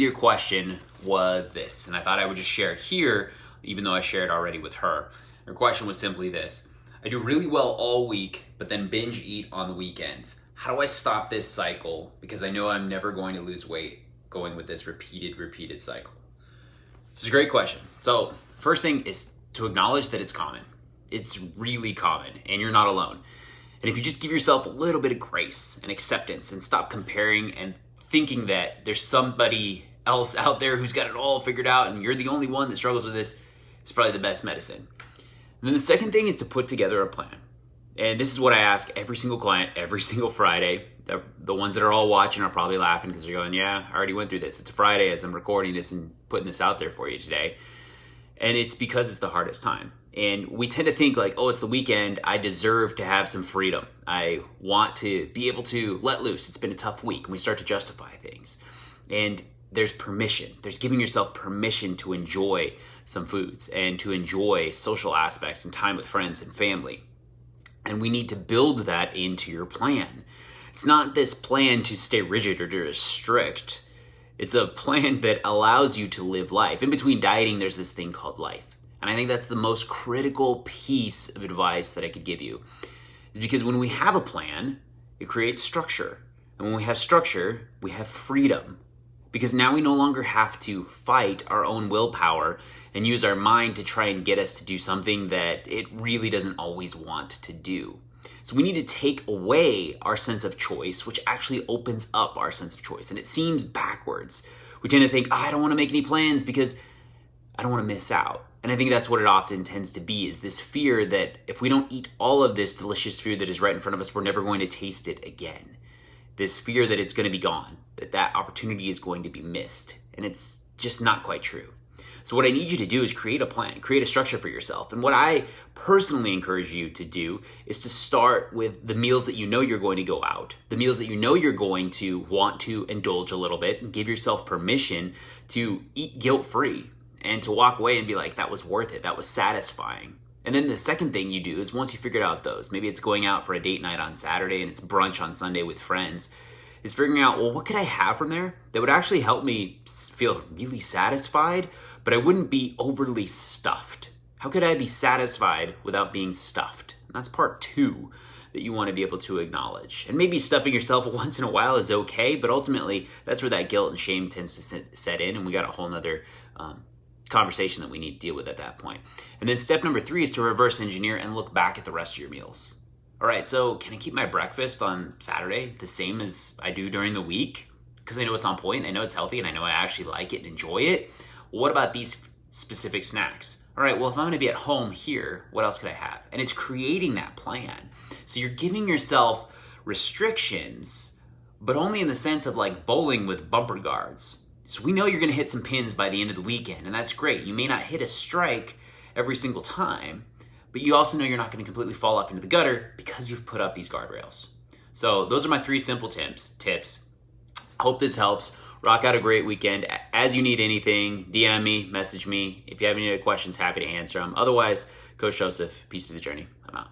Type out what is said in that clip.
your question was this, and I thought I would just share it here, even though I shared already with her. Her question was simply this: I do really well all week, but then binge eat on the weekends. How do I stop this cycle? Because I know I'm never going to lose weight going with this repeated cycle. This is a great question. So first thing is to acknowledge that it's common. It's really common, and you're not alone. And if you just give yourself a little bit of grace and acceptance and stop comparing and thinking that there's somebody else out there who's got it all figured out and you're the only one that struggles with this, it's probably the best medicine. And then the second thing is to put together a plan. And this is what I ask every single client every single Friday. The ones that are all watching are probably laughing because they're going, yeah, I already went through this. It's a Friday as I'm recording this and putting this out there for you today. And it's because it's the hardest time. And we tend to think like, oh, it's the weekend. I deserve to have some freedom. I want to be able to let loose. It's been a tough week. And we start to justify things. And there's permission. There's giving yourself permission to enjoy some foods and to enjoy social aspects and time with friends and family. And we need to build that into your plan. It's not this plan to stay rigid or to restrict. It's a plan that allows you to live life. In between dieting, there's this thing called life. And I think that's the most critical piece of advice that I could give you. Is because when we have a plan, it creates structure. And when we have structure, we have freedom. Because now we no longer have to fight our own willpower and use our mind to try and get us to do something that it really doesn't always want to do. So we need to take away our sense of choice, which actually opens up our sense of choice. And it seems backwards. We tend to think, I don't want to make any plans because I don't want to miss out. And I think that's what it often tends to be, is this fear that if we don't eat all of this delicious food that is right in front of us, we're never going to taste it again. This fear that it's going to be gone, that opportunity is going to be missed. And it's just not quite true. So what I need you to do is create a plan, create a structure for yourself. And what I personally encourage you to do is to start with the meals that you know you're going to go out, the meals that you know you're going to want to indulge a little bit, and give yourself permission to eat guilt-free and to walk away and be like, that was worth it, that was satisfying. And then the second thing you do is once you figured out those, maybe it's going out for a date night on Saturday and it's brunch on Sunday with friends, is figuring out, well, what could I have from there that would actually help me feel really satisfied, but I wouldn't be overly stuffed? How could I be satisfied without being stuffed? And that's part two that you want to be able to acknowledge. And maybe stuffing yourself once in a while is okay, but ultimately that's where that guilt and shame tends to set in, and we got a whole nother conversation that we need to deal with at that point. And then step number 3 is to reverse engineer and look back at the rest of your meals. All right, so can I keep my breakfast on Saturday the same as I do during the week? Because I know it's on point, I know it's healthy, and I know I actually like it and enjoy it. Well, what about these specific snacks? All right, well, if I'm gonna be at home here, what else could I have? And it's creating that plan. So you're giving yourself restrictions, but only in the sense of like bowling with bumper guards. So we know you're gonna hit some pins by the end of the weekend, and that's great. You may not hit a strike every single time, but you also know you're not gonna completely fall off into the gutter because you've put up these guardrails. So those are my 3 simple tips. I hope this helps. Rock out a great weekend. As you need anything, DM me, message me. If you have any other questions, happy to answer them. Otherwise, Coach Joseph, peace be the journey. I'm out.